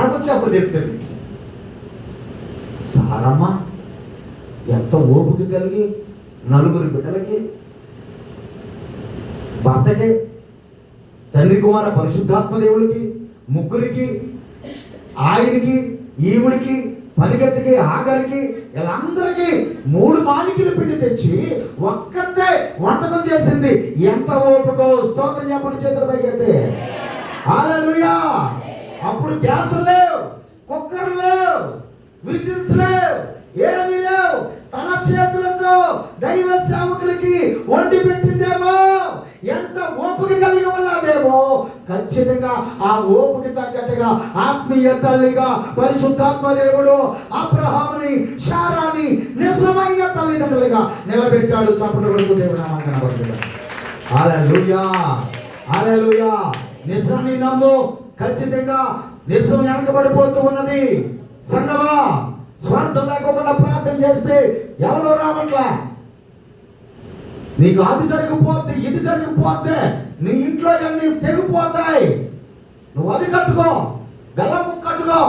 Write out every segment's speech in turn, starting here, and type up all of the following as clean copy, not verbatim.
మనకొచ్చి అప్పుడు చెప్తుంది. సారమ్మ ఎంత ఓపిక కలిగి నలుగురు బిడ్డలకి, భర్తకి, తండ్రి కుమార పరిశుద్ధాత్మ దేవుడికి, ముగ్గురికి, ఆయనకి, ఈవిడికి, పనిగత్తికి, ఆగరికి, వీళ్ళందరికీ 3 మాలికలు పిండి తెచ్చి ఒక్కతే వంటకం చేసింది. ఎంత ఓపికో! స్తోత్రం చెప్పండి, చేతుల పైకెత్తి. హల్లెలూయా. అప్పుడు గ్యాస్ లేవు, కుక్కర్ లేవు, విజిల్స్ లేవు, ఏమీ లేవు. తన చేతులతో దైవ సేవకులకి వండి పెట్టిందేమో, ఎంత ఓపిక కలిగి ఉన్నదేమో. ఖచ్చితంగా ఆ ఓపిక తగ్గట్టుగా ఆత్మీయ తల్లిగా పరిశుద్ధాత్మ దేవుడు అబ్రహాముని, శారాని నిజమైన తల్లిదండ్రులుగా నిలబెట్టాడు. చప్పట్లు కొడుతూ దేవుడు నామమున కనబడుతుంది. హల్లెలూయా, హల్లెలూయా. నిజాన్ని నమ్ము. ఖచ్చితంగా నిజం వెనకబడిపోతూ ఉన్నది. సంగమా, స్వార్థం లేకుండా ప్రార్థన చేస్తే ఎవరో రావట్లే. నీకు అది జరిగిపోతే, ఇది జరిగిపోతే, నీ ఇంట్లో అన్ని తెగిపోతాయి. నువ్వు అది కట్టుకో, బెల్లం ముక్క కట్టుకో,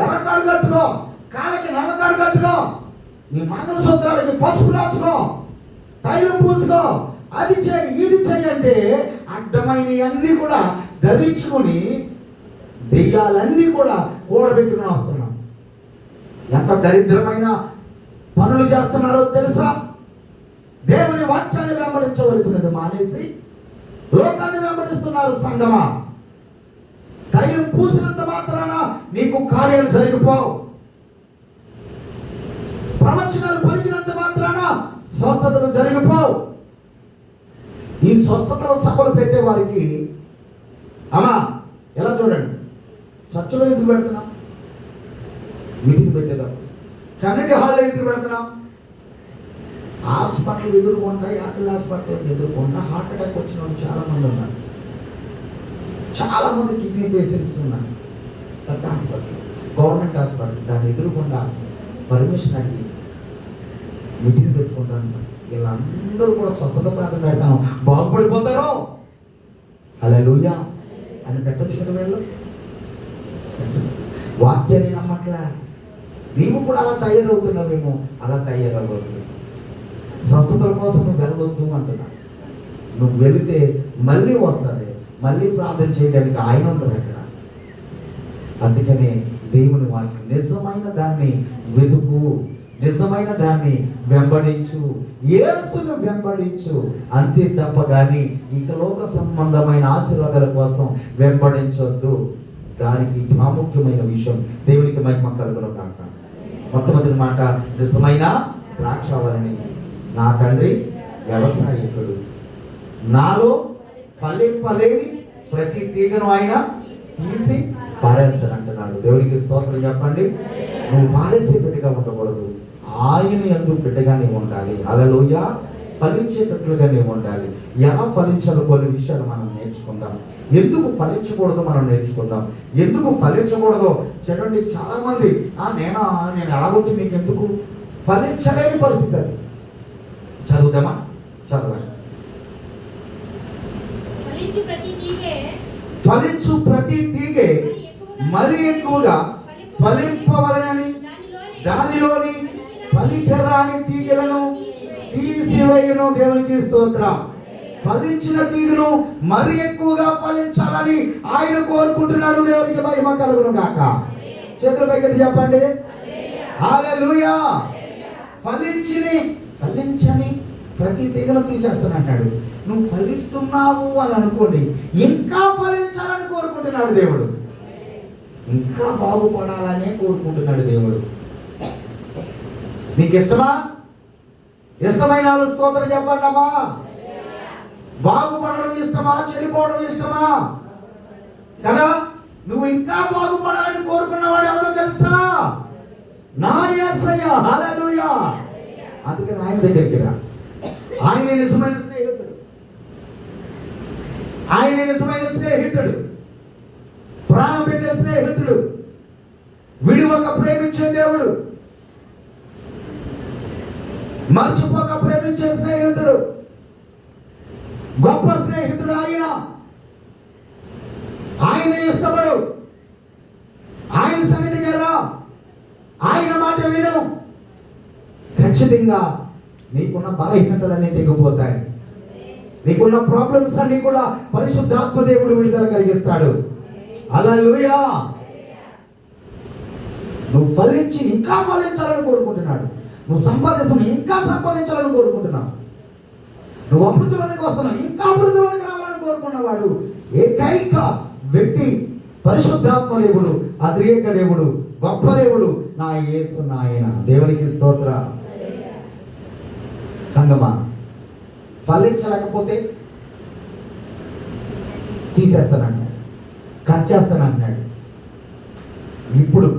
ఎర్రకాడు కట్టుకో, కాళ్ళకి నల్లకాడు కట్టుకో, నీ మంగళసూత్రాలకి పసుపు రాసుకో, తైలం పూసుకో, అది చేయి, ఇది చెయ్యంటే అడ్డమైన అన్నీ కూడా ధరించుకొని దెయ్యాలన్నీ కూడా కూడబెట్టుకుని వస్తున్నాం. ఎంత దరిద్రమైన పనులు చేస్తున్నారో తెలుసా? దేవుని వాక్యాన్ని వెంబడించవలసినది మానేసి లోకాన్ని వెంబడిస్తున్నారు. సంగమా, తైలం పూసినంత మాత్రాన నీకు కార్యాలు జరిగిపోవు. ప్రవచనాలు పలికినంత మాత్రాన స్వస్థతలు జరిగిపోవు. ఈ స్వస్థతల సభలు పెట్టే వారికి అమ్మా ఎలా చూడండి, చర్చలో ఎందుకు పెడుతున్నాం? మీటింగ్ పెట్టేదాం. కమ్యూనిటీ హాల్లో ఎందుకు పెడుతున్నాం? హాస్పిటల్ ఎదుర్కొంటా, యాపిల్ హాస్పిటల్కి ఎదుర్కొంటా హార్ట్ అటాక్ వచ్చిన వాళ్ళు చాలామంది ఉన్నారు. చాలామంది కిడ్నీ పేషెంట్స్ ఉన్నారు. పెద్ద హాస్పిటల్, గవర్నమెంట్ హాస్పిటల్, దాన్ని ఎదుర్కొంటా పర్మిషన్ అడిగి మీటింగ్ పెట్టుకుంటాను. వీళ్ళందరూ కూడా స్వస్థత ప్రార్థన పెడతాను, బాగుపడిపోతారు. హల్లెలూయా అని పెట్టొచ్చు కదా. వీళ్ళు వాక్యాన్ని నమ్మట్లే. నీవు కూడా అలా తయారవుతున్నావేమో, అలా తయారవ్వద్దు. స్వస్థతల కోసం నువ్వు వెళ్ళవద్దు అంటున్నా. నువ్వు వెళితే మళ్ళీ వస్తుంది, మళ్ళీ ప్రార్థన చేయడానికి ఆయన ఉంటారు అక్కడ. అందుకనే దేవుని వాక్యం, నిజమైన దాన్ని వెతుకు, నిజమైన దాన్ని వెంబడించు, యేసును వెంబడించు, అంతే తప్ప కానీ ఇక లోక సంబంధమైన ఆశీర్వాదాల కోసం వెంబడించొద్దు. దానికి ప్రాముఖ్యమైన విషయం. దేవునికి మహిమ కలుగును కాక. మొట్టమొదటి మాట, నిజమైన ద్రాక్షావళిని. నా తండ్రి వ్యవసాయకుడు, నాలో ఫలింపలేని ప్రతి తీగను ఆయన తీసి పారేస్తాడు అంటున్నాడు. దేవునికి స్తోత్రం చెప్పండి. నువ్వు పారేసే బిడ్డగా ఉండకూడదు, ఆయన యందు బిడ్డగా నీవు ఉండాలి. హల్లెలూయా. ఫలించేటట్లుగా నీవు ఉండాలి. ఎలా ఫలించాలో కొన్ని విషయాలు మనం నేర్చుకుందాం. ఎందుకు ఫలించకూడదు మనం నేర్చుకుందాం. ఎందుకు ఫలించకూడదో చూడండి. చాలా మంది నేను ఎలాగొట్టి మీకు ఎందుకు ఫలించలేని పరిస్థితి అది. చదువుదామా? చదవండి. ఫలించు ప్రతి తీగే మరి ఎక్కువగా ఫలింపవలనని దానిలోని పనికిరాని తీగలను తీసివేయను. దేవునికి స్తోత్రం. ఫలించిన తీగను మరి ఎక్కువగా ఫలించాలని ఆయన కోరుకుంటున్నాడు. దేవునికి మహిమ కలుగును గాక. చేతుల పైకి చెప్పండి. హల్లెలూయా. ఫలించని ప్రతి తీగను తీసేస్తానంటాడు. నువ్వు ఫలిస్తున్నావు అని అనుకోండి, ఇంకా ఫలించాలని కోరుకుంటున్నాడు దేవుడు. ఇంకా బాగుపడాలనే కోరుకుంటున్నాడు దేవుడు. నీకు ఇష్టమా? ఇష్టమైన స్తోత్రం చెప్పండి అమ్మా. బాగుపడడం ఇష్టమా, చెడిపోవడం ఇష్టమా? కదా. నువ్వు ఇంకా బాగుపడాలని కోరుకున్నవాడు ఎవరో తెలుసా? నా యేసయ్య. హల్లెలూయా. అందుకని ఆయన దగ్గరికి రా. ఆయన నిజమైన స్నేహితుడు, ఆయన నిజమైన స్నేహితుడు, ప్రాణం పెట్టే స్నేహితుడు, విడివక ప్రేమించే దేవుడు, మర్చిపోక ప్రేమించే స్నేహితుడు, గొప్ప స్నేహితుడు ఆయన. ఆయన ఇష్టపడు, ఆయన ఖచ్చితంగా నీకున్న బలహీనతలన్నీ తెగిపోతాయి. నీకున్న ప్రాబ్లమ్స్ అన్ని కూడా పరిశుద్ధాత్మ దేవుడు విడుదల కలిగిస్తాడు. హల్లెలూయా. నువ్వు ఫలించి ఇంకా ఫలించాలని కోరుకుంటున్నాడు. నువ్వు సంపాదిస్తున్నావు, ఇంకా సంపాదించాలని కోరుకుంటున్నావు. నువ్వు అభివృద్ధిలోనికి వస్తున్నావు, ఇంకా అభివృద్ధిలోనికి రావాలని కోరుకున్నవాడు ఏకైక వ్యక్తి పరిశుద్ధాత్మ దేవుడు, అద్రియేక దేవుడు, గొప్ప దేవుడు, నా యేసు నాయన. దేవునికి స్తోత్ర. సంగమా, ఫలించలేకపోతే తీసేస్తానంటున్నాడు, కట్ చేస్తానంటున్నాడు. ఇప్పుడు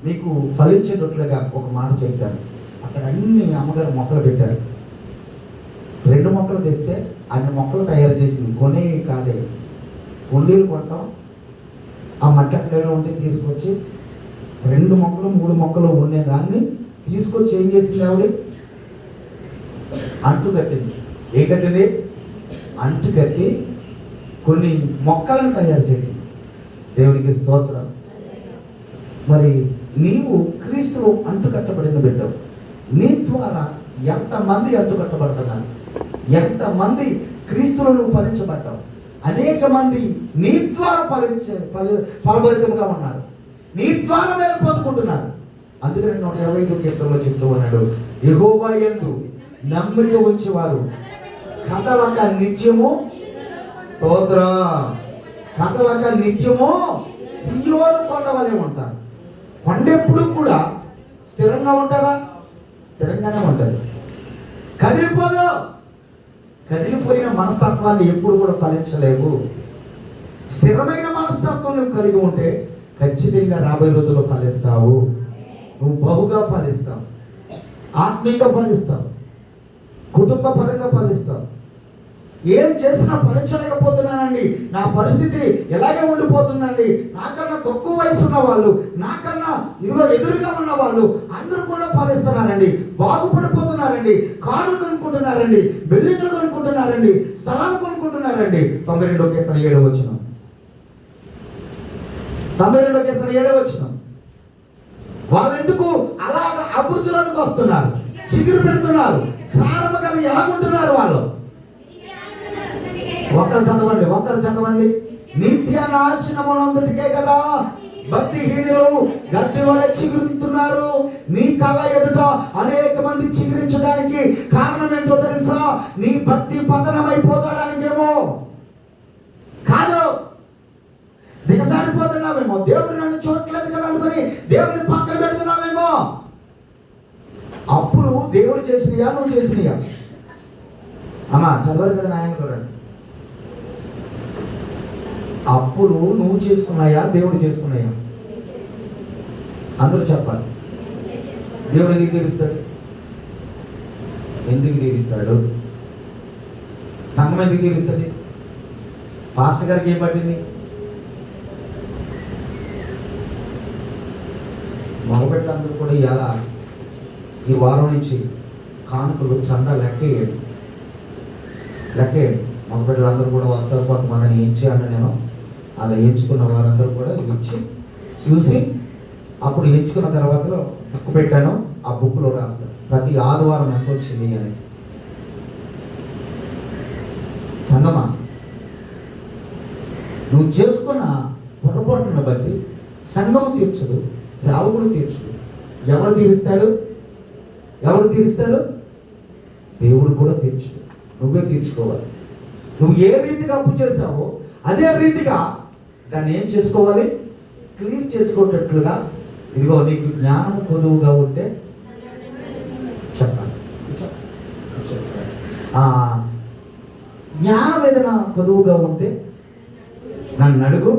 మీకు ఫలించేటట్లుగా ఒక మాట చెప్తాను. అక్కడ అన్ని అమ్మగారు మొక్కలు పెట్టారు. 2 మొక్కలు తెస్తే అన్ని మొక్కలు తయారు చేసింది. కొనే కాదే, కుండీలు కొట్టడం, ఆ మట్టి అక్కడైనా ఉంటే తీసుకొచ్చి 2 మొక్కలు 3 మొక్కలు ఉండేదాన్ని తీసుకొచ్చి ఏం చేసింది ఆవిడ? అంటు కట్టింది. ఏ కట్టింది? అంటు కట్టి కొన్ని మొక్కలను తయారు చేసింది. దేవునికి స్తోత్రం. మరి నీవు క్రీస్తులో అంటు కట్టబడిన బిడ్డవు. నీ ద్వారా ఎంతమంది అంటు కట్టబడుతున్నారు, ఎంతమంది క్రీస్తులో నువ్వు ఫలించబడ్డావు. అనేక మంది నీ ద్వారా ఫలభరితంగా ఉన్నారు, నీ ద్వారా మేలు పొందుకుంటున్నారు. అందుకని 125 కీర్తనలో చెప్తూ ఉన్నాడు, యెహోవా యందు నమ్మిక ఉంచేవారు కదలక నిత్యము, స్తోత్ర, కదలక నిత్యము సియోను కొండ వలె ఉంటారు. కొండ ఎప్పుడు కూడా స్థిరంగా ఉంటుందా? స్థిరంగానే ఉంటుంది, కదిలిపోదు. కదిలిపోయిన మనస్తత్వాన్ని ఎప్పుడు కూడా ఫలించలేవు. స్థిరమైన మనస్తత్వం నువ్వు కలిగి ఉంటే ఖచ్చితంగా రాబోయే రోజుల్లో ఫలిస్తావు. నువ్వు బహుగా ఫలిస్తావు, ఆత్మీయంగా ఫలిస్తావు, కుటుంబ పరంగా ఫలిస్తావు. ఏం చేసినా ఫలించలేకపోతున్నానండి, నా పరిస్థితి ఎలాగే ఉండిపోతుందండి, నాకన్నా తక్కువ వయసు ఉన్న వాళ్ళు, నాకన్నా ఇదిగో ఎదురుగా ఉన్న వాళ్ళు అందరూ కూడా ఫలిస్తున్నారండి, బాగుపడిపోతున్నారండి, కార్లు కొనుక్కుంటున్నారండి, బిల్డింగ్లు కొనుక్కుంటున్నారండి, స్థలాలు కొనుక్కుంటున్నారండి. 92 కీర్తన 7వ వచనం, 92 కీర్తన 7వ వచనం. వాళ్ళెందుకు అలాగ అభివృద్ధిలోనికి వస్తున్నారు, చిగురు పెడుతున్నారు, సారము కలిగి ఎలాగుంటున్నారు వాళ్ళు? ఒకరు చదవండి. నిత్య నాశనమునందుటికే కదా భక్తిహీనులు గడ్డి వలె చిగురుతున్నారు. నీ కళ్ళ ఎదుట అనేక మంది చిగురించడానికి కారణం ఏంటో తెలుసా? నీ భక్తి పతనమైపోతాడానికేమో కాదు, దిగసారిపోతున్నావేమో, దేవుడు నన్ను చూడట్లేదు కదా అనుకుని దేవుడిని పక్కన పెడుతున్నావేమో. అప్పులు దేవుడు చేసినయా, నువ్వు చేసినయా? అమ్మా చదవరు కదా నాయన చూడండి. అప్పులు నువ్వు చేసుకున్నాయా, దేవుడు చేసుకున్నాయా? అందరూ చెప్పాలి. దేవుడు ఎందుకు తీరుస్తాడు? ఎందుకు తీరుస్తాడు? సంఘం ఎందుకు తీరుస్తుంది? పాస్టర్ గారికి ఏం పట్టింది? మగబిడ్డలందరూ కూడా ఇలా ఈ వారం నుంచి కానుకలు చందా లెక్కేయండి. మగబిడ్డలందరూ కూడా వస్తారు. కొంతమందిని ఎంచాను నేను, అలా ఎంచుకున్న వారందరూ కూడా ఇచ్చి చూసి అప్పుడు ఎంచుకున్న తర్వాత బుక్ పెట్టాను, ఆ బుక్లో రాస్తాను ప్రతి ఆదివారం ఎంత వచ్చింది అని. సంగమా, నువ్వు చేసుకున్న పొరపాటును బట్టి సంఘము తీర్చదు, సేవకుడు తీర్చదు. ఎవరు తీరుస్తాడు? దేవుడు కూడా తీర్చడు, నువ్వే తీర్చుకోవాలి. నువ్వు ఏ రీతిగా అప్పు చేసావో అదే రీతిగా దాన్ని ఏం చేసుకోవాలి? క్లియర్ చేసుకోవటట్లుగా. ఇదిగో నీకు జ్ఞానం కొదువుగా ఉంటే చెప్పాలి, జ్ఞానం ఏదైనా కొదువుగా ఉంటే నన్ను అడుగు,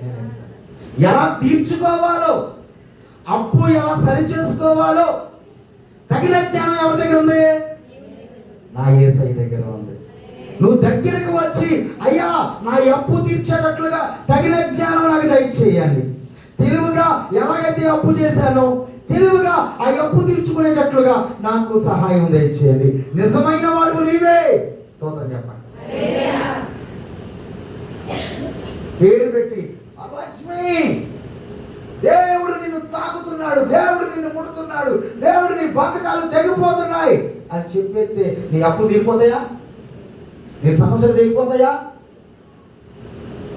నేను ఇస్తాను. ఎలా తీర్చుకోవాలో, అప్పు ఎలా సరి చేసుకోవాలో తగిన జ్ఞానం ఎవరి దగ్గర ఉంది? నా యేసయ్య దగ్గర ఉంది. నువ్వు దగ్గరకు వచ్చి, అయ్యా నా అప్పు తీర్చేటట్లుగా తగిన జ్ఞానం నాకు దయచేయండి, తెలివిగా ఎలాగైతే అప్పు చేశానో తెలివిగా ఆ అప్పు తీర్చుకునేటట్లుగా నాకు సహాయం దయచేయండి. నిజమైన వాడు నీవే. స్తోత్రం చెప్పండి. పేరు పెట్టి, లక్ష్మి దేవుడు నిన్ను తాగుతూ ముడుతున్నాడు, దేవుడు నిన్ను ముడుతున్నాడు, దేవుడు నీ బంధకాలు తెగిపోతున్నాయి అని చెప్పేస్తే నీ అప్పులు తీరిపోతాయా? నీ సమస్యలు తీరిపోతాయా?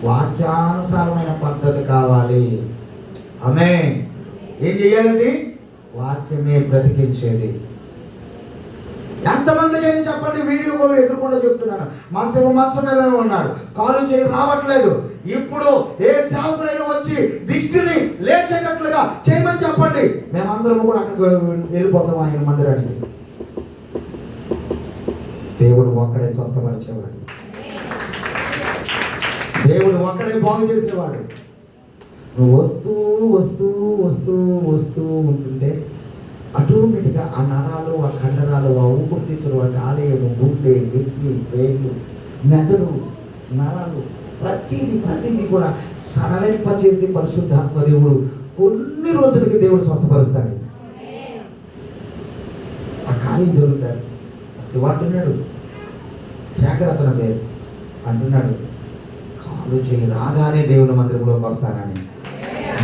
వాక్యానుసారమైన పద్ధతి కావాలి. ఆమేన్. ఏం చేయాలండి? వాక్యమే బ్రతికించేది. ఎంతమందికైనా చెప్పండి, వీడియో కూడా ఎదుర్కొంటూ చెప్తున్నాను, మా సేవ మంచం మీద ఉన్నాడు, కాలు చేయి రావట్లేదు, ఇప్పుడు ఏ సేవకుడైనా వచ్చి దిక్కుని లేచేటట్లుగా చేయమని చెప్పండి, మేమందరము కూడా అక్కడికి వెళ్ళిపోతాం ఆయన మందిరానికి. దేవుడు ఒక్కడే స్వస్థపరిచేవాడు, దేవుడు ఒక్కడే బాగు చేసేవాడు. నువ్వు వస్తూ వస్తూ వస్తూ వస్తూ ఉంటుంటే ఆటోమేటిక్గా ఆ నరాలు, ఆ కండరాలు, ఆ ఊపిరితిత్తులు, ఆ కాలేయము, గుండె, కిడ్నీ, బ్రెయిన్, మెదడు, నరాలు ప్రతిదీ కూడా సడలింపచేసి పరిశుద్ధాత్మ దేవుడు కొన్ని రోజులకి దేవుడు స్వస్థపరుస్తాడు. ఆ కార్యం జరుగుతాడు. శివ అంటున్నాడు, శేఖర్ అతని పేరు అంటున్నాడు, కాలు చేయి రాగానే దేవుని మందిరంలోకి వస్తానని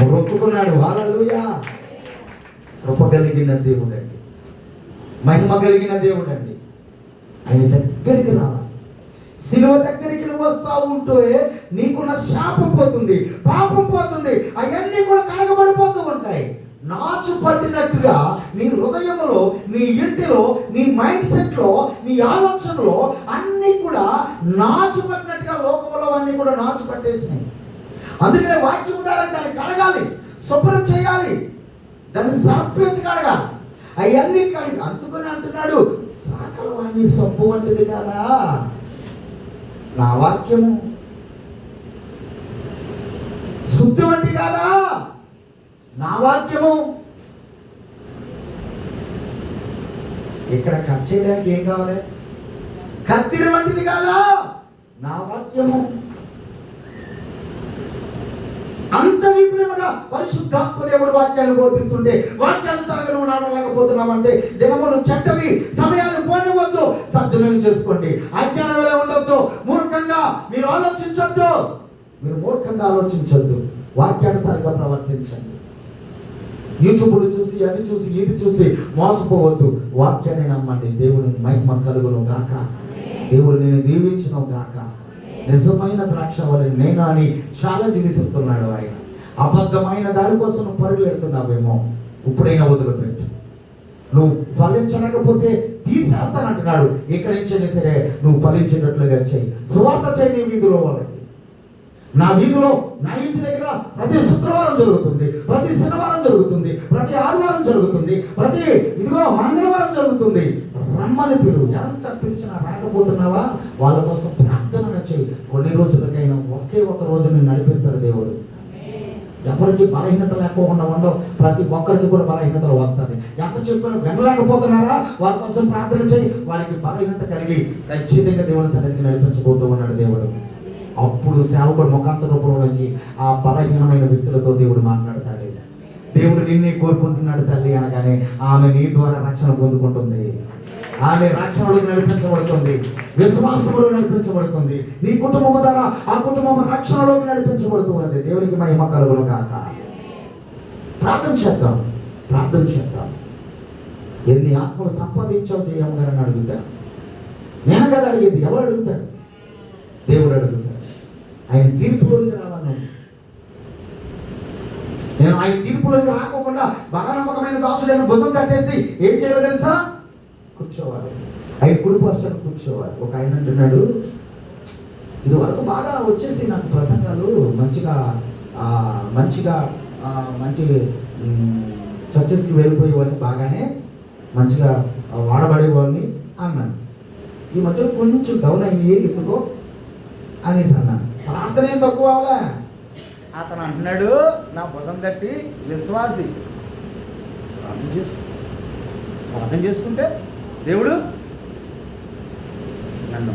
మొక్కుకున్నాడు. హల్లెలూయా. కృప కలిగిన దేవుడు అండి, మహిమ కలిగిన దేవుడు అండి. ఆయన దగ్గరికి రావాలి. శిలువ దగ్గరికి నువ్వు వస్తూ ఉంటే నీకున్న శాపం పోతుంది, పాపం పోతుంది, అవన్నీ కూడా కడగబడిపోతూ ఉంటాయి. నాచు పట్టినట్టుగా నీ హృదయంలో, నీ ఇంటిలో, నీ మైండ్ సెట్లో, నీ ఆలోచనలో అన్నీ కూడా నాచు పట్టినట్టుగా లోకంలో అన్నీ కూడా నాచు పట్టేసినాయి. అందుకనే వాక్యం ఉండాలని దాన్ని కడగాలి, శుభ్రం చేయాలి, దాన్ని సర్పేసి కడగాలి, అవన్నీ కడిగి. అందుకని అంటున్నాడు, సకలవాణి సబ్బు వంటిది కదా నా వాక్యము, శుద్ధి వంటి కాదా నా వాక్యము. ఇక్కడ కట్ చేయడానికి ఏం కావాలి? కత్తిరి వంటిది కాదా నా వాక్యము. అంత విపులముగా పరిశుద్ధాత్మ దేవుడు వాక్యాన్ని బోధిస్తుంటే వాక్యానుసారంగా నువ్వు నడవలేకపోతున్నావంటే దినములు చెడ్డవి సమయాన్ని పోనివద్దు, సద్వినియోగం చేసుకోండి. అజ్ఞానం వేళ ఉండొద్దు, మూర్ఖంగా మీరు ఆలోచించొద్దు, మీరు మూర్ఖంగా ఆలోచించొద్దు, వాక్యానుసారంగా ప్రవర్తించండి. యూట్యూబ్లు చూసి అది చూసి ఇది చూసి మోసపోవద్దు, వాక్యాన్ని నమ్మండి. దేవుని మహిమ కలుగును గాక, దేవుడు నేను దీవించును గాక. నిజమైన ద్రాక్ష వలె నేనా అని ఛాలెంజ్ విసురుతున్నాడు ఆయన. అబద్ధమైన దాని కోసం నువ్వు పరుగులు పెడుతున్నావేమో, ఇప్పుడైనా వదిలిపెట్టు. నువ్వు ఫలించలేకపోతే తీసేస్తానంటున్నాడు. ఇక్కడి నుంచైనా సరే నువ్వు ఫలించేటట్లుగా చేయి. సువార్త చేయి నీ వీధిలో వాళ్ళకి. నా వీధిలో, నా ఇంటి దగ్గర ప్రతి శుక్రవారం జరుగుతుంది, ప్రతి శనివారం జరుగుతుంది, ప్రతి ఆదివారం జరుగుతుంది, ప్రతి మంగళవారం జరుగుతుంది. రమ్మని పిలువు. ఎంత పిలిచినా రాకపోతున్నావా వాళ్ళ కోసం ప్రార్థన చేయి. కొన్ని రోజులకైనా ఒకే ఒక రోజు నేను నడిపిస్తాడు దేవుడు. ఎవరికి బలహీనత లేకుండా ఉండవు, ప్రతి ఒక్కరికి కూడా బలహీనతలు వస్తుంది. ఎంత చెప్పినా వినలేకపోతున్నారా వారి కోసం ప్రార్థన చేయి. వారికి బలహీనత కలిగి ఖచ్చితంగా దేవుని సన్నిధికి నడిపించబోతూ ఉన్నాడు దేవుడు. అప్పుడు సేవకుడు ముఖాంతర రూపంలో నుంచి ఆ బలహీనమైన వ్యక్తులతో దేవుడు మాట్లాడతాడు. దేవుడు నిన్నే కోరుకుంటున్నాడు తల్లి అనగానే ఆమె నీ ద్వారా రక్షణ పొందుకుంటుంది, ఆమె రక్షణలోకి నడిపించబడుతుంది, విశ్వాసంలో నడిపించబడుతుంది. నీ కుటుంబం ద్వారా ఆ కుటుంబం రక్షణలోకి నడిపించబడుతున్నది. దేవునికి మహిమ కలుగును గాక. ప్రార్థన చేద్దాం, ప్రార్థన చేద్దాం. ఎన్ని ఆత్మలు సంపాదించావు జయమ్మ గారని అడుగుతాను. నేను కదా అడిగేది, ఎవరు అడుగుతాడు? దేవుడు అడుగుతాడు. ఆయన తీర్పులోకి రావాలి. నేను ఆయన తీర్పులోకి రాకోకుండా బలనమ్మకమైన దాసుడైన భుజం కట్టేసి ఏం చేయాలో తెలుసా? కూర్చోవాలి. ఆయన కుడి పర్సన్ కూర్చోవాలి. ఒక ఆయన అంటున్నాడు, ఇది వరకు బాగా వచ్చేసి నాకు ప్రసంగాలు మంచిగా మంచి చర్చెస్కి వెళ్ళిపోయేవాడిని, బాగానే మంచిగా వాడబడేవాడిని అన్నాను. ఈ మధ్యలో కొంచెం డౌన్ అయింది, ఎందుకో అనేసి అన్నాను. ప్రార్థన ఏం తక్కువ అవలే. అతను అంటున్నాడు, నా భుజం కట్టి విశ్వాసి ప్రార్థన చేసుకుంటే దేవుడు నన్ను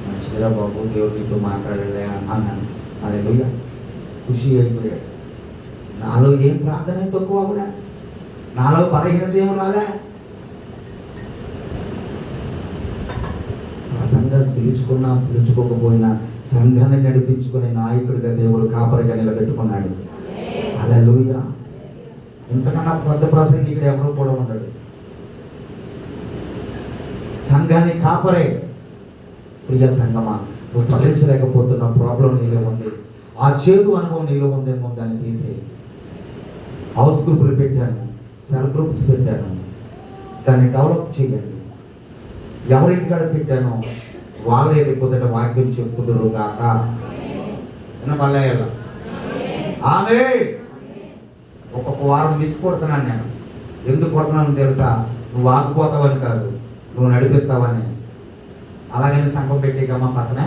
మంచిదిరా బాబు, దేవుడు నీతో మాట్లాడలే అన్నాను. హల్లెలూయా. ఖుషి అయిపోయాడు. నాలో ఏం ప్రార్థన ఏం తక్కువ అవలే, నాలో బలహీనత ఏం రాలే. సంఘాన్ని పిలుచుకోకపోయినా సంఘాన్ని నడిపించుకునే నాయకుడిగా దేవుడు కాపరిగా నిలబెట్టుకున్నాడు. హల్లెలూయా. ఇంతకన్నా పెద్ద ప్రసంగి ఇక్కడ ఎవరో కూడా ఉండడు. సంఘాన్ని కాపరే. ప్రియ సంఘమా, నువ్వు ఫలించలేకపోతున్న ప్రాబ్లం నీలో ఉంది, ఆ చేదు అనుభవం నీలో ఉందేమో, దాన్ని తీసి హౌస్ గ్రూపులు పెట్టాను, సెల్ గ్రూప్స్ పెట్టాను, దాన్ని డెవలప్ చేయండి. ఎవరింటికాడ పెట్టానో వాళ్ళే పొద్దుట వాక్యం చెప్పుదురు కాక. మళ్ళీ ఆమె ఒక్కొక్క వారం మిస్ కొడుతున్నాను నేను. ఎందుకు కొడుతున్నాను తెలుసా? నువ్వు ఆగిపోతావని కాదు, నువ్వు నడిపిస్తావని. అలాగని సంఘం పెట్టేకమ్మా పక్కనే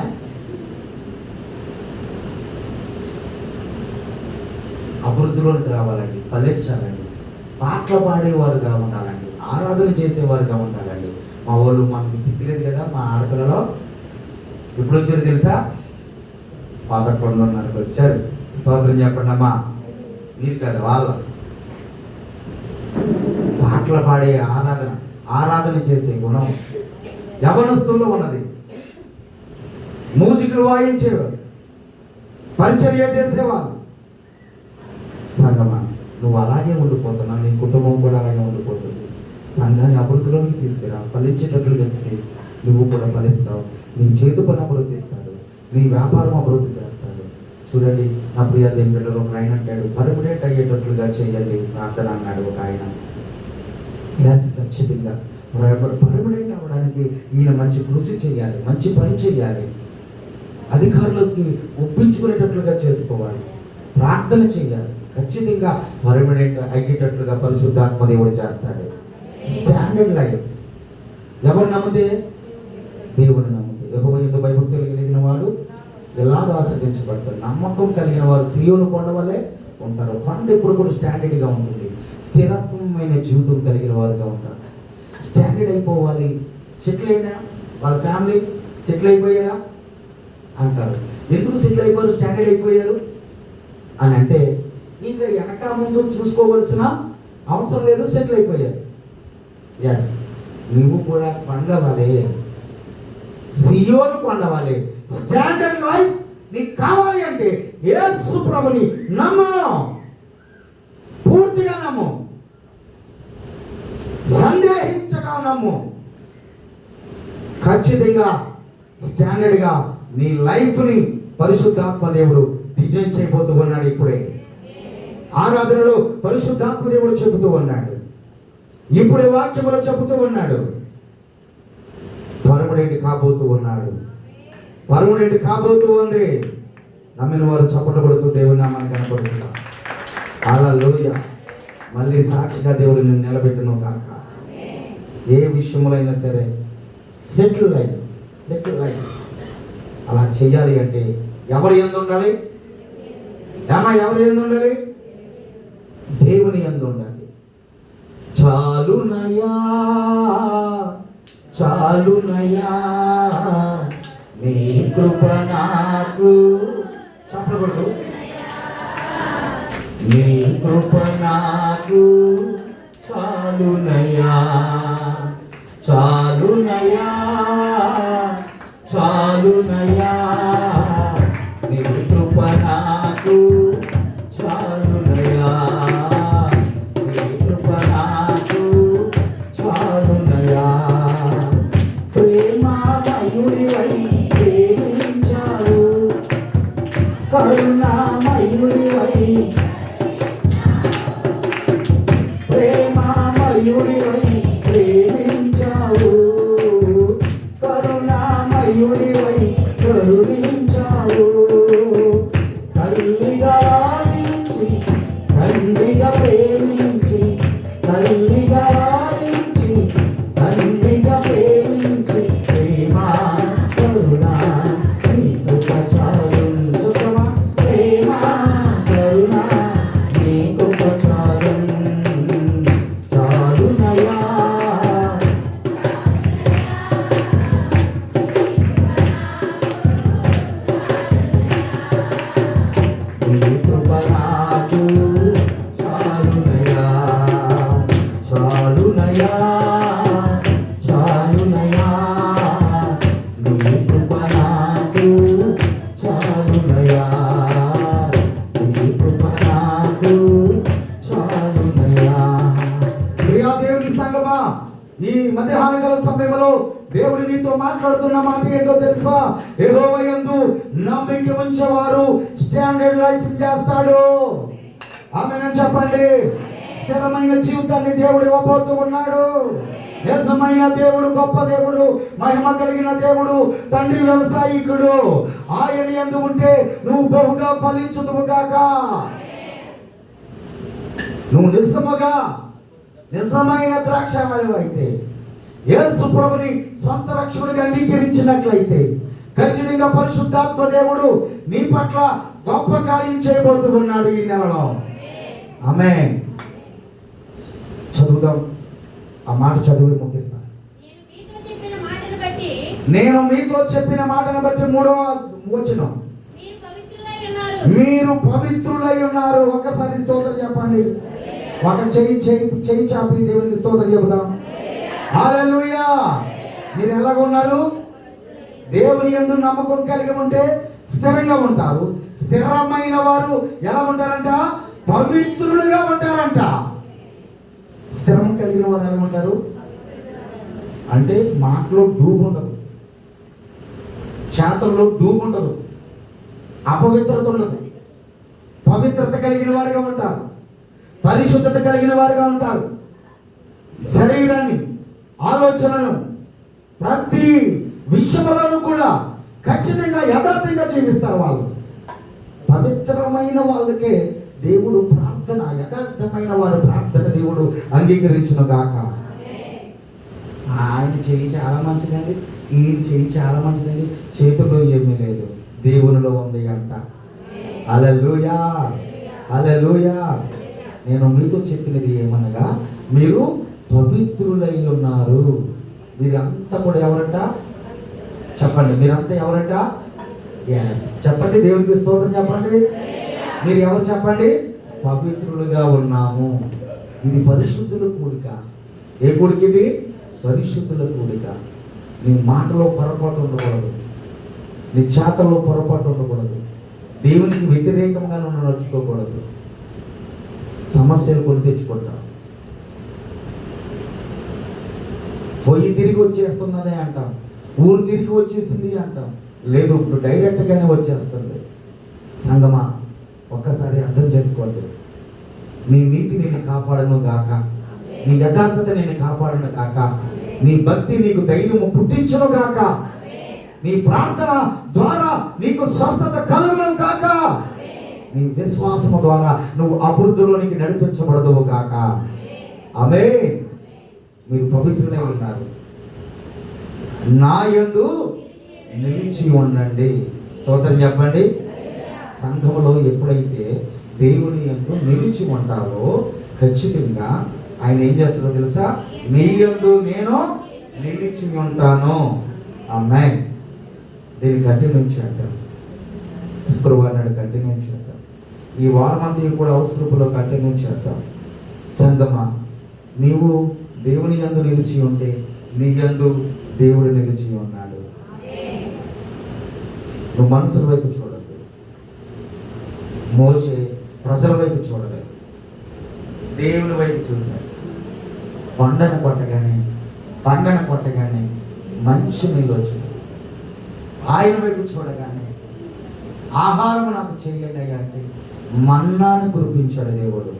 అభివృద్ధిలోనికి రావాలండి, ఫలించాలండి, పాటలు పాడేవారుగా ఉండాలండి, ఆరాధన చేసేవారుగా ఉండాలండి. మా వాళ్ళు మనకి సిగ్గులేదు కదా, మా ఆడపిల్లలో ఇప్పుడు వచ్చారు తెలుసా? 11:30 వచ్చారు. స్తోత్రం చెప్పండి అమ్మా. మీరు కదా వాళ్ళ పాటలు పాడే ఆరాధన చేసే గుణం యవనస్తుల్లో ఉన్నది. మ్యూజిక్లు వాయించేవారు, పరిచర్య చేసేవాళ్ళు. సంగమా, నువ్వు అలాగే ఉండిపోతున్నావు, నీ కుటుంబం కూడా అలాగే ఉండిపోతుంది. సంఘాన్ని అభివృద్ధిలోనికి తీసుకురా, ఫలించేటట్లుగా నువ్వు కూడా ఫలిస్తావు. నీ చేతు పని అభివృద్ధిస్తాడు, నీ వ్యాపారం అభివృద్ధి చేస్తాడు. చూడండి, నా ప్రియ దేవుని బిడ్డలు, ఒక ఆయన అంటాడు, పర్మనెంట్ అయ్యేటట్లుగా చేయండి ప్రార్థన అన్నాడు ఒక ఆయన. ఖచ్చితంగా పర్మనెంట్ అవ్వడానికి ఈయన మంచి కృషి చేయాలి, మంచి పని చేయాలి, అధికారులకి ఒప్పించుకునేటట్లుగా చేసుకోవాలి, ప్రార్థన చేయాలి. ఖచ్చితంగా పర్మనెంట్ అయ్యేటట్లుగా పరిశుద్ధాత్మ దేవుడు చేస్తాడు. స్టాండర్డ్ లైఫ్ ఎవరు నమ్మితే? దేవుని నమ్మితే. యెహోవా యందు భయభక్తి కలిగిన వాడు ఎలాగో ఆశ్రయించబడతాడు. నమ్మకం కలిగిన వారు సీయోను కొండ వలె ఉంటారు. కొండ ఎప్పుడు కూడా స్టాండర్డ్గా ఉంటుంది. స్థిరత్వమైన జీవితం కలిగిన వారుగా ఉంటారు. స్టాండర్డ్ అయిపోవాలి. సెటిల్ అయినా వాళ్ళ ఫ్యామిలీ సెటిల్ అయిపోయారా అంటారు. ఎందుకు సెటిల్ అయిపోయారు, స్టాండర్డ్ అయిపోయారు అని అంటే ఇంకా వెనక ముందు చూసుకోవలసిన అవసరం లేదు, సెటిల్ అయిపోయారు. ఎస్, నువ్వు కూడా కొండవాలి, సియోను కొండవాలి. స్టాండర్డ్ లైఫ్ నీకు కావాలి అంటే యేసు ప్రభుని నమ్ము, పూర్తిగా నమ్ము, సందేహించగా నమ్ము. ఖచ్చితంగా స్టాండర్డ్గా నీ లైఫ్ని పరిశుద్ధాత్మ దేవుడు డిజైన్ చేయబోతూ ఉన్నాడు. ఇప్పుడే ఆరాధనలో పరిశుద్ధాత్మ దేవుడు చెబుతూ ఉన్నాడు, ఇప్పుడే వాక్యములో చెబుతూ ఉన్నాడు. పర్మనెంట్ కాబోతూ ఉన్నాడు, పర్మనెంట్ కాబోతూ ఉంది. నమ్మిన వారు చప్పట్లు కొడుతూ దేవుని నామాన్ని కనపడుతున్నారు. హల్లెలూయా. మళ్ళీ సాక్షిగా దేవుడు నిన్ను నిలబెట్టును కాక. ఏ విషయంలో సరే సెటిల్ లైఫ్ అలా చెయ్యాలి అంటే ఎవరు యందు ఉండాలి? ఎవరు యందు ఉండాలి? దేవుని యందు ఉండాలి. చాలునయా నీ కృప నాకు, చెప్పకూడదు, నీ కృప నాకు చాలునయా నీ కృప నాకు చాలునయా, నీ కృప నాకు చాలునయా. ప్రేమామయుడివై ప్రేమించావు, కరుణామయుడివై, ప్రేమామయుడివై ప్రేమించావు, కరుణామయుడివై కరుణించావు. తల్లిగా లాలించి, తండ్రిగా ప్రేమించి, తల్లిగా లాలించి, తండ్రిగా ప్రేమించి, ప్రేమ కరుణ నీ కృప చాలు. చూద్దామా? ప్రేమ కరుణ నీ కృప చాలు, చాలునయా. నీ కృప నాకు చాలునయా, చాలునయా, చాలునయా. నీ కృప నాకు చాలునయా, నీ కృప నాకు చాలునయా. మధ్యాహ్న కాల సమయంలో దేవుడు నీతో మాట్లాడుతున్న మాట ఏంటో తెలుసా? యెహోవా యందు నమ్మిక ఉంచేవారు స్టాండర్డ్ లైఫ్ చేస్తాడు. ఆమేన్ చెప్పండి. స్థిరమైన జీవితాన్ని దేవుడు ఇవ్వబోతూ ఉన్నాడు. నిజమైన దేవుడు, గొప్ప దేవుడు, మహిమ కలిగిన దేవుడు, తండ్రి వ్యవసాయకుడు. ఆయన యందు ఉంటే నువ్వు బహుగా ఫలించుదువు గాక. నువ్వు నిజమైన ద్రాక్షావళి అయితే, యేసు ప్రభుని సొంత రక్షకుడిగా అంగీకరించినట్లయితే ఖచ్చితంగా పరిశుద్ధాత్మ దేవుడు నీ పట్ల గొప్ప కార్యం చేయబోతూ ఉన్నాడు ఈ నెలలో. ఆమేన్. చదువుదాం. ఆ మాట చదివి ముగిస్తాను. నేను మీతో చెప్పిన మాటను బట్టి 3వ వచనం, మీరు పవిత్రులై ఉన్నారు. ఒకసారి స్తోత్రం చెప్పండి. ఒక చెయ్యి చాపి దేవునికి స్తోత్రం చెబుదాం. హల్లెలూయా. మీరు ఎలాగున్నారు? దేవుని యందు నమ్మకం కలిగి ఉంటే స్థిరంగా ఉంటారు. స్థిరమైన వారు ఎలా ఉంటారంట? పవిత్రులుగా ఉంటారంట. స్థిరం కలిగిన వారు ఎలా ఉంటారు అంటే మాటలో డూబు ఉండదు, చేతల్లో డూబు ఉండదు, అపవిత్రత ఉండదు. పవిత్రత కలిగిన వారుగా ఉంటారు, పరిశుద్ధత కలిగిన వారుగా ఉంటారు. శరీరాన్ని, ఆలోచనను, ప్రతి విషయంలోనూ కూడా ఖచ్చితంగా యథార్థంగా జీవిస్తారు. వాళ్ళు పవిత్రమైన వాళ్ళకే దేవుడు ప్రార్థన, యథార్థమైన వారి ప్రార్థన దేవుడు అంగీకరించును గాక. ఆయన చెయ్యి చాలా మంచిదండి, ఈయన చెయ్యి చాలా మంచిదండి, చేతుల్లో ఏమీ లేదు, దేవునిలో ఉంది అంట. హల్లెలూయా, హల్లెలూయా. నేను మీతో చెప్పినది ఏమనగా, మీరు పవిత్రులై ఉన్నారు. మీరంతా కూడా ఎవరంట చెప్పండి. మీరంతా ఎవరంట? చెప్పండి. దేవునికి స్తోత్రం చెప్పండి. మీరు ఎవరు చెప్పండి? పవిత్రులుగా ఉన్నాము. ఇది పరిశుద్ధుల కూడిక. ఏ కూడిక ఇది? పరిశుద్ధుల కూడిక. నీ మాటలో పొరపాటు ఉండకూడదు, నీ చేతల్లో పొరపాటు ఉండకూడదు, దేవునికి వ్యతిరేకంగా నువ్వు నడుచుకోకూడదు. సమస్యలు కొని తెచ్చుకుంటావు. పొయ్యి తిరిగి వచ్చేస్తున్నదే అంటాం, ఊరు తిరిగి వచ్చేసింది అంటాం. లేదు, ఇప్పుడు డైరెక్ట్గానే వచ్చేస్తుంది. సంగమా, ఒక్కసారి అర్థం చేసుకోండి. నీ నీతి నిన్ను కాపాడను గాక, నీ యథార్థత నిన్ను కాపాడను గాక, నీ భక్తి నీకు ధైర్యము పుట్టించను గాక, నీ ప్రార్థన ద్వారా నీకు స్వస్థత కలుగును గాక, నీ విశ్వాసము ద్వారా నువ్వు అభివృద్ధిలోనికి నడిపించబడదువు గాక. ఆమేన్. మీరు పవిత్రులై ఉన్నారు. నా యందు నిలిచి ఉండండి. స్తోత్రం చెప్పండి. సంఘములో ఎప్పుడైతే దేవుని యందు నిలిచి ఉంటారో ఖచ్చితంగా ఆయన ఏం చేస్తారో తెలుసా? మీ యందు నేను నిలిచి ఉంటాను. ఆమేన్. దీన్ని కంటిన్యూ చేద్దాం. శుక్రవారం నాడు కంటిన్యూ చేద్దాం. ఈ వారం అంతా కూడా అవసరపులో కంటిన్యూ చేద్దాం. సంగమా, నీవు దేవుని యందు నిలిచి ఉంటే నీ యందు దేవుడు నిలిచి ఉన్నాడు. నువ్వు మనుషుల వైపు చూడద్దు. మోసే ప్రజల వైపు చూడలేదు, దేవుని వైపు చూశాడు. పండను కొట్టగానే మంచి నీళ్ళు వచ్చింది. ఆయన వైపు చూడగానే ఆహారం నాకు చెయ్యండి అయ్యా అంటే మన్నాను కురిపించాడు దేవుడు.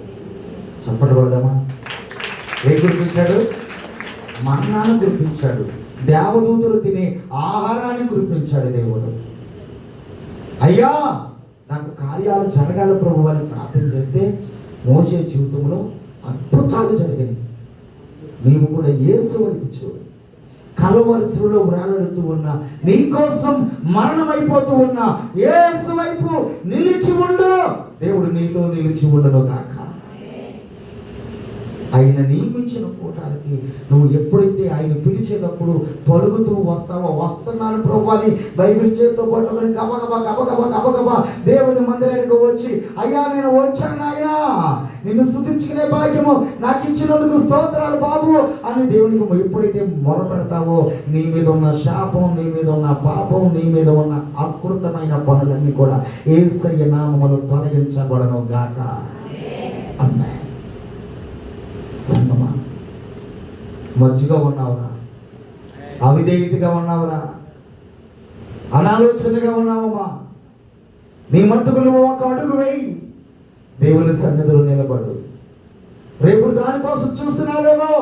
చెప్పకూడదమ్మా? ఏ కురిపించాడు? మన్నాను కురిపించాడు. దేవదూతలు తినే ఆహారాన్ని కురిపించాడు దేవుడు. అయ్యా, నాకు కార్యాలు జరగాలి ప్రభు అని ప్రార్థన చేస్తే మోసే జీవితంలో అద్భుతాలు జరిగాయి. నీవు కూడా యేసు వైపు చూడు. కలవరసులో వ్రాలడుతూ ఉన్నా, నీకోసం మరణమైపోతూ ఉన్నా యేసు వైపు నిలిచి ఉండు. దేవుడు నీతో నిలిచి ఉండను గాక. ఆయన నియమించిన కూటానికి నువ్వు ఎప్పుడైతే ఆయన పిలిచేటప్పుడు పలుకుతూ వస్తావో, వస్తున్నాను ప్రభు అని బైబిల్ చేతితో పట్టుకొని గబగబా దేవుని మందిరానికి వచ్చి, అయ్యా నేను వచ్చాను నాయనా, నిన్ను స్తుతించుకునే భాగ్యము నాకు ఇచ్చినందుకు స్తోత్రాలు బాబు అని దేవునికి ఎప్పుడైతే మొరపెడతావో నీ మీద ఉన్న శాపం, నీ మీద ఉన్న పాపం, నీ మీద ఉన్న అకృతమైన పనులన్నీ కూడా యేసయ్య నామములో తొలగించబడను గాక. ఆమేన్. సంగమా, మంచిగా ఉన్నావురా, అవిధేయతగా ఉన్నావురా, అనాలోచనగా ఉన్నావమ్మా, నీ మట్టుకు నువ్వు ఒక అడుగు వేయి, దేవుని సన్నిధిలో నిలబడు. రేపు దానికోసం చూస్తున్నావేమో,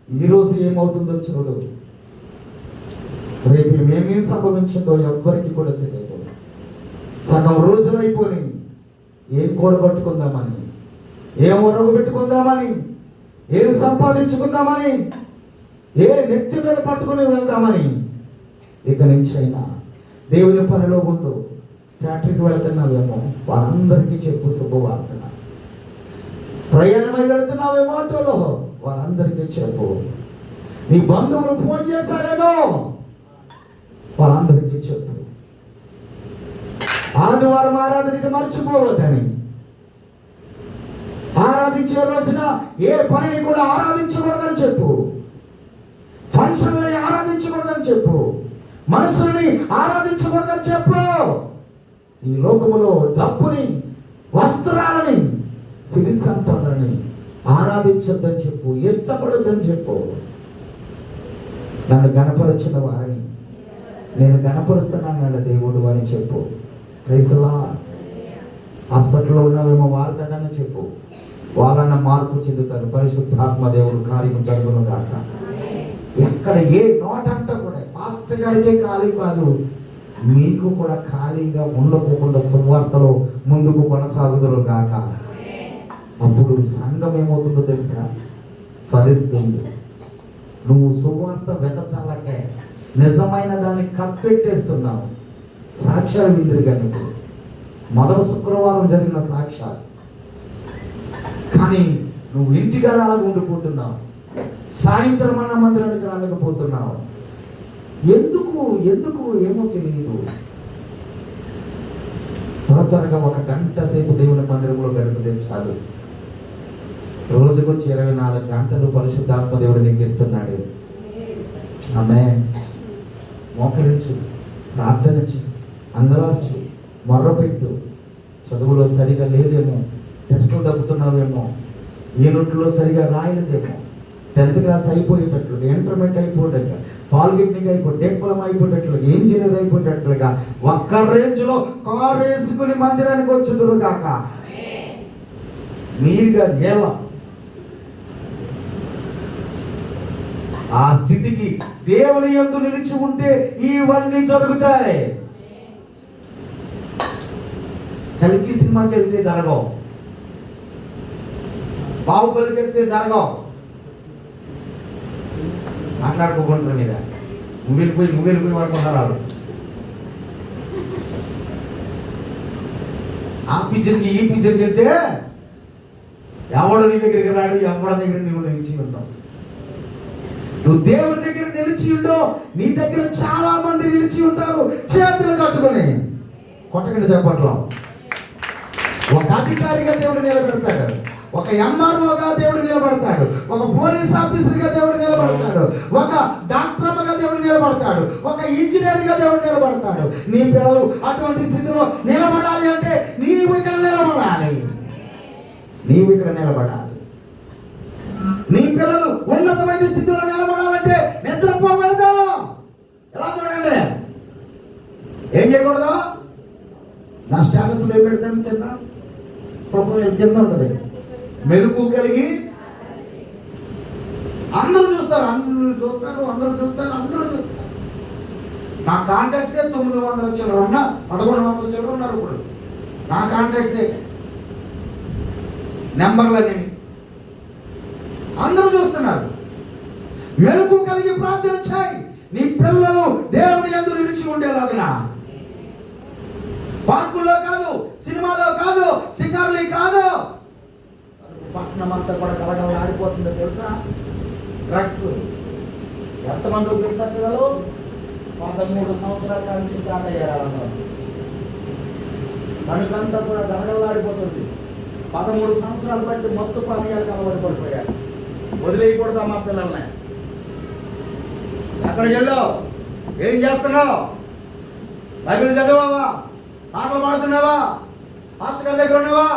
ఈరోజు ఏమవుతుందో చూడు. రేపు ఏమేమీ సంభవించిందో ఎవ్వరికి కూడా తెలియదు. సగం రోజులు అయిపోయి ఏం కూడగొట్టుకుందామని, ఏం ఒరగు పెట్టుకుందామని, ఏం సంపాదించుకుందామని, ఏ నెత్తి మీద పట్టుకుని వెళ్దామని. ఇక నుంచి అయినా దేవుని పనిలో ఉండు. ఫ్యాక్టరీకి వెళ్తున్నావేమో, వాళ్ళందరికీ చెప్పు శుభవార్త. ప్రయాణమై వెళ్తున్నావేమో ఆటోలో, వాళ్ళందరికీ చెప్పు. నీ బంధువులు ఫోన్ చేశారేమో, వాళ్ళందరికీ చెప్పు. ఆదివారం ఆరాధనకి మర్చిపోవద్దని, ఆరాధించే రోజున ఏ పనిని కూడా ఆరాధించకూడదని చెప్పు. ఫంక్షన్లని ఆరాధించకూడదని చెప్పు. మనుషుల్ని ఆరాధించకూడదని చెప్పు. ఈ లోకములో డబ్బుని, వస్త్రాలని, సిరి సంపదలని ఆరాధించొద్దని చెప్పు. ఇష్టపడొద్దని చెప్పు. నన్ను గణపరిచిన వారిని నేను గణపరుస్తున్నాను దేవుడు అని చెప్పు. క్రైస్తవా, హాస్పిటల్లో ఉన్నావేమో వారితోనే చెప్పు. వాళ్ళన్న మార్పు చెందుతారు. పరిశుద్ధాత్మ దేవుడు కార్యం జరుగును గాక. ఎక్కడ ఏ నోటంట కూడా పాస్టర్ గారికే ఖాళీ కాదు, మీకు కూడా ఖాళీగా ఉండకోకుండా సువార్తలో ముందుకు కొనసాగుదురు గాక. అప్పుడు సంఘం ఏమవుతుందో తెలుసా? ఫలిస్తుంది. నువ్వు సువార్త వెదచల్లకే నిజమైన దాన్ని కప్పెట్టేస్తున్నావు. సాక్ష్యాలు విందిరిగా నీకు మొదటి శుక్రవారం జరిగిన సాక్ష్యాలు, కానీ నువ్వు ఇంటికి అలా ఉండిపోతున్నావు. సాయంత్రం అన్న మందిరానికి రాలేకపోతున్నావు. ఎందుకు ఎందుకు ఏమో తెలియదు. త్వరగా ఒక గంట సేపు దేవుని మందిరంలో గడిపితే చాలు. రోజుకు 24 గంటలు పరిశుద్ధాత్మ దేవుడు నీకు ఇస్తున్నాడు. ఆమేన్. మోకరించు, ప్రార్థనించు, అంగలార్చు, మొర్రపెట్టు. చదువులో సరిగా లేదేమో, టెస్టులు దప్పుతున్నావేమో, యూనిట్లో సరిగా రాయలేదేమో, 10th క్లాస్ అయిపోయేటట్లుగా, ఇంటర్మీడియట్ అయిపోయేటట్టుగా, పాలిటెక్నిక్ డిప్లొమా అయిపోయేటట్లుగా, ఇంజనీర్ అయిపోయేటట్లుగా ఒక్క రేంజ్లో కారు వేసుకుని మందిరానికి వచ్చుదురు గాక. మీరు కాదు, ఎలా ఆ స్థితికి దేవుని యందు నిలిచి ఉంటే ఇవన్నీ జరుగుతాయి. కలికి సినిమాకి వెళ్తే జరగవు, బాహుబలికి వెళ్తే జరగవు. మాట్లాడుకోకుండా మీద నువ్వు వెళ్ళిపోయి పడుకుంటారు. ఆ పిక్చర్కి ఈ పిక్చర్కి వెళ్తే ఎవడు నీ దగ్గరికి రాడు, ఎవరి దగ్గర నువ్వు నిలిచి ఉంటావు. నువ్వు దేవుని దగ్గర నిలిచి ఉండో, నీ దగ్గర చాలా మంది నిలిచి ఉంటారు చేతులు కట్టుకొని. కొట్టకండి చెప్పట్లో. ఒక అధికారిగా దేవుడు నిలబెడతాడు, ఒక ఎంఆర్ఓగా దేవుడు నిలబడతాడు, ఒక పోలీస్ ఆఫీసర్గా దేవుడు నిలబడతాడు, ఒక డాక్టర్గా దేవుడు నిలబడతాడు, ఒక ఇంజనీర్గా దేవుడు నిలబడతాడు. నీ పిల్లలు అటువంటి స్థితిలో నిలబడాలి అంటే నీవు ఇక్కడ నిలబడాలి. నీవు ఇక్కడ నిలబడాలి. నీ పిల్లలు ఉన్నతమైన స్థితిలో నిలబడాలంటే నిద్రపోకూడదు. ఎలా చూడండి, ఏం చేయకూడదు? నా స్టేటస్ ఏం పెడతాను కింద, కింద ఉంటుంది, మెలుగు కలిగి అందరూ చూస్తారు. నా కాంటాక్ట్సే 900 చిల్లర ఉన్నా, 1100 చిల్లర ఉన్నారు ఇప్పుడు నా కాంటాక్ట్సే, నెంబర్లన్నీ అందరూ చూస్తున్నారు. మెలుగు కలిగి ప్రార్థన చేయి. నీ పిల్లలు దేవుని యందు నిలిచి ఉండేలాగిన, పార్కుల్లో కాదు, సినిమాలో కాదు, సింగార్లీ కాదు. పట్టణం అంతా కూడా కలగలాడిపోతుందో తెలుసా? డ్రగ్స్ ఎంతమంది తెలుసా? పిల్లలు 13 సంవత్సరాల నుంచి స్టార్ట్ అయ్యారు. తనకంతా కూడా గలగలాడిపోతుంది. 13 సంవత్సరాలు బట్టి మొత్తం పానీయాలకు అలవాటు పడిపోయారు. వదిలేయకూడదా మా పిల్లల్ని? ఎక్కడ వెళ్ళావు? ఏం చేస్తున్నావు? బైబిల్ చదివావా? పాటలు పాడుతున్నావా? పాస్టర్ గారి దగ్గర ఉన్నావా?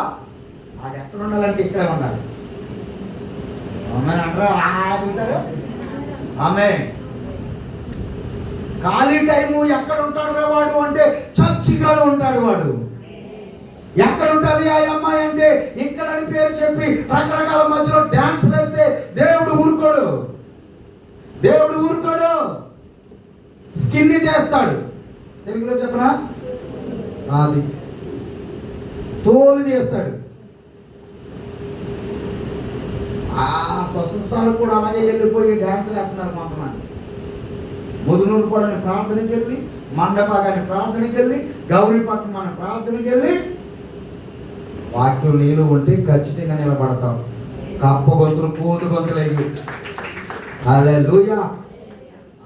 అది ఎక్కడ ఉండాలంటే ఇక్కడే ఉండాలి. ఆమె అంటారా? ఆమె ఖాళీ టైము ఎక్కడ ఉంటాడు వాడు అంటే చర్చిలో ఉంటాడు వాడు. ఎక్కడ ఉంటుంది ఆ అమ్మాయి అంటే ఇక్కడ అని పేరు చెప్పి రకరకాల మధ్యలో డాన్స్ వేస్తే దేవుడు ఊరుకోడు. దేవుడు ఊరుకోడు, స్కిన్ని చేస్తాడు. తెలుగులో చెప్పనా? అది తోలు చేస్తాడు. ఆ స్వస్థాలు కూడా అలాగే వెళ్ళిపోయి డాన్స్ వేస్తున్నారు కొంతమంది. ముదునూరు కూడా ప్రార్థనకి వెళ్ళి, మండపాగాని ప్రార్థనకి వెళ్ళి, గౌరీపట్నం మన ప్రార్థనకి వెళ్ళి, వాక్యం నీళ్ళు ఉంటే ఖచ్చితంగా నిలబడతాం. కప్ప గొంతులు కోదు గొంతులయ్యి. హల్లెలూయా.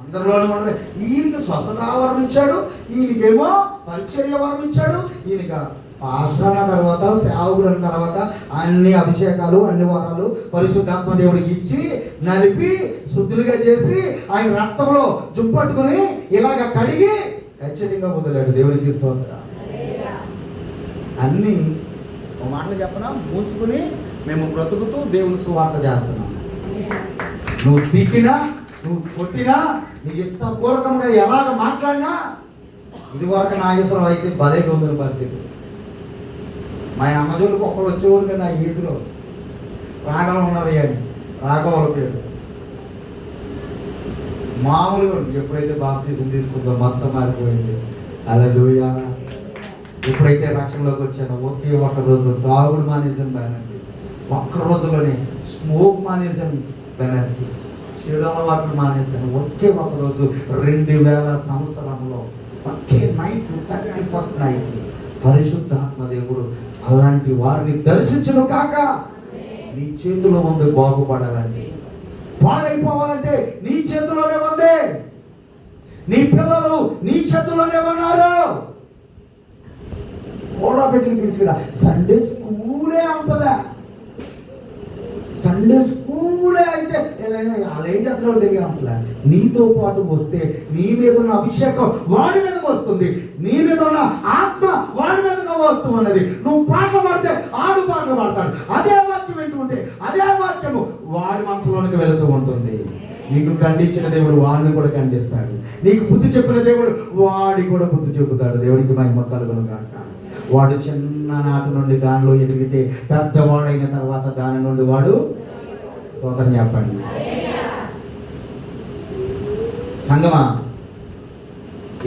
అందరిలోనూ ఉండదు. ఈయనకి స్వస్థత వరం ఇచ్చాడు, ఈయనకేమో పరిచర్య వరం ఇచ్చాడు. ఈయనక పాస్టర్ అన్న తర్వాత, సేవకుడు అన్న తర్వాత అన్ని అభిషేకాలు, అన్ని వరాలు పరిశుద్ధాత్మ దేవుడికి ఇచ్చి నలిపి శుద్ధులుగా చేసి ఆయన రక్తంలో జుప్పట్టుకుని ఇలాగ కడిగి ఖచ్చితంగా వదిలాడు. దేవుడికి స్తోత్రం. అన్నీ ఒక మాటలు చెప్పనా, మూసుకుని మేము బ్రతుకుతూ దేవుని సువార్త చేస్తున్నాం. నువ్వు తిట్టినా, నువ్వు కొట్టినా, నీ ఇష్టపూర్వకంగా ఎలాగ మాట్లాడినా, ఇది వరకు నాగేశ్వరం అయితే భలే గొంతుల పరిస్థితి. మా అమ్మజోళ్ళకి ఒక్కరు వచ్చేవారు కదా ఆ ఈదులో, రాఘవం ఉన్నది అని, రాఘవుల పేరు మామూలుగా. ఎప్పుడైతే బాప్తీసం తీసుకుందో మొత్తం మారిపోయింది. హల్లెలూయా. ఎప్పుడైతే రక్షణలోకి వచ్చానో ఒకే ఒక్క రోజు తాగుడు మానేసాను బెనర్జీ, ఒక్క రోజులోనే స్మోక్ మానేసాను బెనర్జీ, చెడు అలవాట్లు మానేసాను ఒకే ఒక రోజు. 2000 సంవత్సరంలో ఒకే నైట్, 31st నైట్ పరిశుద్ధాత్మ దేవుడు అలాంటి వారిని దర్శించను కాక. నీ చేతిలో ఉంది బాగుపడాలంటే, పాడైపోవాలంటే నీ చేతిలోనే ఉంది. నీ పిల్లలు నీ చేతిలోనే ఉన్నారు. ఓడా పెట్టుకు తీసుకురా. సండే స్కూలే అవసరం. సండే స్కూలే అయితే అలా ఏం చేస్తున్నారో తెలియ అవసరం. నీతో పాటు వస్తే నీ మీద ఉన్న అభిషేకం వాడి మీదకి వస్తుంది, నీ మీద ఉన్న ఆత్మ వాడి మీదగా వస్తూ ఉన్నది. నువ్వు పాటలు పాడితే ఆడు పాటలు పాడతాడు. అదే వాక్యం వింటుంటే అదే వాక్యము వాడి మనసులోనికి వెళుతూ ఉంటుంది. నిన్ను ఖండించిన దేవుడు వాడిని కూడా ఖండిస్తాడు. నీకు బుద్ధి చెప్పిన దేవుడు వాడి కూడా బుద్ధి చెబుతాడు. దేవుడికి మహిమ కలుగును గాక. వాడు చిన్ననాటి నుండి దానిలో ఎదిగితే పెద్దవాడైన తర్వాత దాని నుండి వాడు స్తోత్రం చెప్పండి. సంగమా,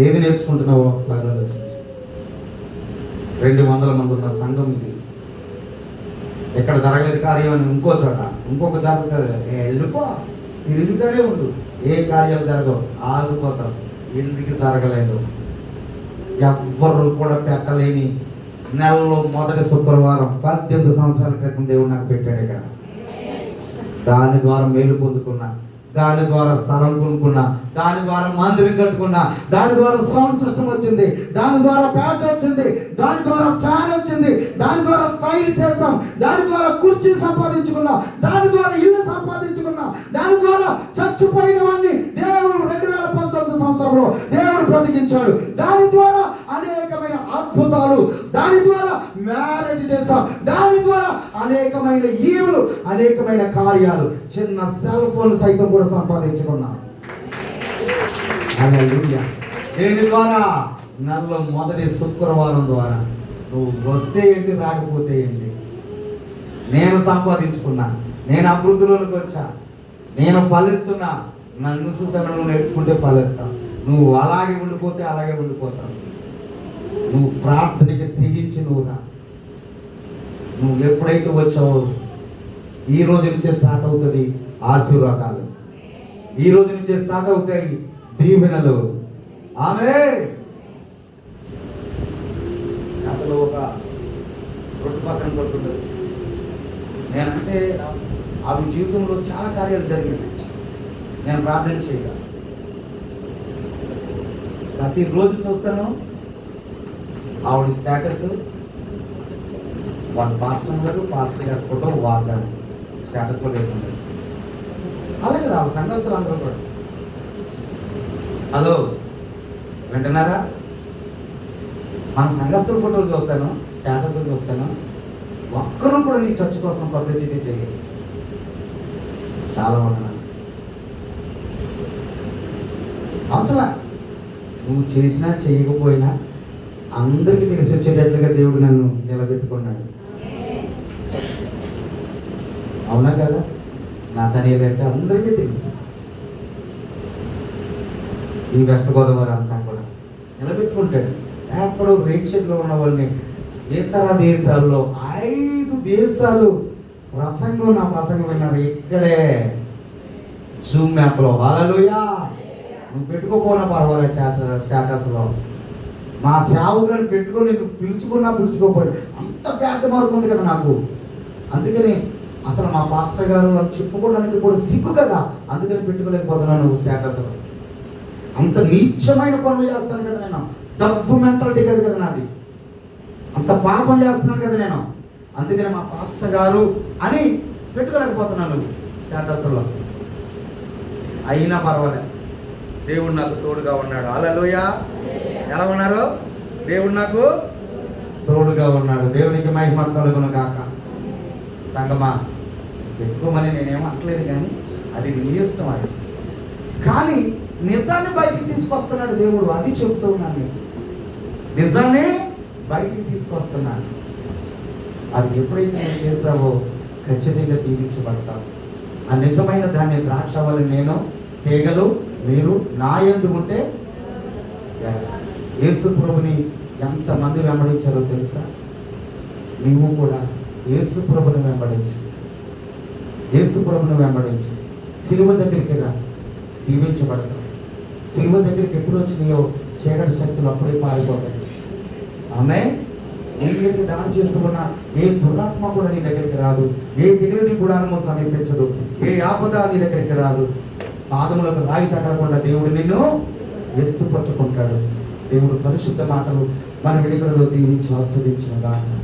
ఏది నేర్చుకుంటున్నావో ఒకసారి ఆలోచించు. 200 మంది ఉన్న సంఘం ఇది. ఎక్కడ జరగలేదు కార్యం అని ఇంకో చోట, ఇంకొక జరుగుతుంది, వెళ్ళిపో, తిరుగుతూనే ఉండు. ఏ కార్యాలు జరగవు, ఆగిపోతావు. ఎందుకు జరగలేదు? ఎవ్వరు కూడా పెట్టలేని నెలలో మొదటి శుక్రవారం 18 సంవత్సరాల క్రితం దేవుడు నాకు పెట్టాడు ఇక్కడ. దాని ద్వారా మేలు పొందుకున్నా, దాని ద్వారా స్థలం కొనుక్కున్నా, దాని ద్వారా మందిరం కట్టుకున్నా, దాని ద్వారా సౌండ్ సిస్టమ్ వచ్చింది, దాని ద్వారా ప్యాడ్ వచ్చింది, దాని ద్వారా ఫ్యాన్ వచ్చింది, దాని ద్వారా టైల్స్ వేసాం, దాని ద్వారా కుర్చీ సంపాదించుకున్నా, దాని ద్వారా ఇల్లు సంపాదించుకున్నా, దాని ద్వారా చచ్చిపోయినవన్నీ దేవుడు 2019 సంవత్సరంలో దేవుడు బ్రతికించాడు. దాని ద్వారా అనేకమైన అద్భుతాలు, దాని ద్వారా మ్యారేజ్ చేశాం, దాని ద్వారా అనేకమైన ఈవులు, అనేకమైన కార్యాలు, చిన్న సెల్ ఫోన్ సైతం కూడా సంపాదించుకున్నాం. హల్లెలూయా. దేని ద్వారా? నెలలో మొదటి శుక్రవారం ద్వారా. నువ్వు వస్తే ఏంటి, రాకపోతే ఏంటి, నేను సంపాదించుకున్నా, నేను అభివృద్ధిలోకి వచ్చా, నేను ఫలిస్తున్నా. నన్ను చూసాను, నువ్వు నేర్చుకుంటే ఫలిస్తావు. నువ్వు అలాగే ఉండిపోతే అలాగే ఉండిపోతావు. నువ్వు ప్రార్థనకి తెగించి నువ్వు ఎప్పుడైతే వచ్చావో ఈ రోజు నుంచే స్టార్ట్ అవుతుంది ఆశీర్వాదాలు. ఈ రోజు నుంచే స్టార్ట్ అవుతాయి దీవెనలు. ఆమేన్. కథలో ఒక రొట్టు పక్కన పడుతుంటుంది. నేనంటే ఆవిడ జీవితంలో చాలా కార్యాలు జరిగినాయి. నేను ప్రార్థన చేయగా ప్రతిరోజు చూస్తాను ఆవిడ స్టేటస్, వాళ్ళ పాస్టర్ గారు, పాస్టర్ గారి ఫోటో వాళ్ళ స్టేటస్లో పెట్టుకుంటారు. అలాగే కదా వాళ్ళ సంఘస్థులు అందరూ కూడా. హలో, వింటున్నారా? మన సంఘస్థుల ఫోటోలు చూస్తాను, స్టేటస్లు చూస్తాను. ఒక్కరూ కూడా నీ చర్చ్ కోసం పబ్లిసిటీ చేయరు. చాలా వందనాలు. అవసరం నువ్వు చేసినా చేయకపోయినా అందరికీ తెలిసి వచ్చేటట్లుగా దేవుడు నన్ను నిలబెట్టుకున్నాడు. అవునా కదా? నా తను ఏంటంటే అందరికీ తెలుసు. ఈ వెస్ట్ గోదావరి అంతా కూడా నిలబెట్టుకుంటాడు. ఎక్కడో ప్రేక్షకులు ఉన్న వాళ్ళని ఇతర దేశాల్లో 5 దేశాలు నా ప్రసంగం విన్నారు ఇక్కడే జూమ్ యాప్లో. హల్లెలూయా. నువ్వు పెట్టుకోపోయినా పర్వాలేదు స్టేటస్లో. మా సేవకులను పెట్టుకొని నువ్వు పిలుచుకోపోయి అంత బ్యాడ్ మార్క్ ఉంది కదా నాకు. అందుకని అసలు మా పాస్టర్ గారు అని చెప్పుకోవడానికి కూడా సిగ్గు కదా, అందుకని పెట్టుకోలేకపోతున్నాను నువ్వు స్టేటస్లో. అంత నీచమైన పనులు చేస్తాను కదా నేను. డబ్బు మెంటాలిటీ కదా నాది. అంత పాపం చేస్తున్నాను కదా నేను. అందుకని మా పాస్టర్ గారు అని పెట్టుకోలేకపోతున్నాను స్టేటస్లో. అయినా పర్వాలేదు, దేవుడు నాకు తోడుగా ఉన్నాడు. హల్లెలూయా. ఎలా ఉన్నారు? దేవుడు నాకు తోడుగా ఉన్నాడు. దేవునికి మహిమ కలుగును గాక. సంగమా, పెట్టుకోమని నేనేమో అంటలేదు, కానీ అది నీ ఇష్టం. అది కానీ నిజాన్ని బయటికి తీసుకొస్తున్నాడు దేవుడు. అది చెప్తూ ఉన్నాను, నిజాన్ని బయటికి తీసుకొస్తున్నాను. అది ఎప్పుడైతే నువ్వు చేసావో ఖచ్చితంగా దీవించబడతావు. ఆ నిజమైన దాన్ని ద్రాక్ష వల్ల నేను, తీగలు మీరు నా యందు ఉంటే. యేసు ప్రభుని ఎంతమంది వెంబడించారో తెలుసా? నీవు కూడా యేసు ప్రభుని వెంబడించు. యేసు ప్రభుని వెంబడించు. సిలువ దగ్గరికి రా, దీవించబడతావు. సిలువ దగ్గరికి ఎప్పుడు వచ్చినాయో చీకటి శక్తులు అప్పుడే పారిపోతాయి. ఆమె నీ దగ్గరికి దాడి చేస్తున్న ఏ దురాత్మ కూడా నీ దగ్గరికి రాదు. ఏ దిగులు నీ గుడారము సమీపించదు. ఏ ఆపద నీ దగ్గరికి రాదు. పాదములకు రాయి తగలకుండా దేవుడు నిన్ను ఎత్తు పట్టుకుంటాడు. దేవుడు పరిశుద్ధ మాటలు మన వెలుగులో దీవించి ఆస్వాదించిన దాకా.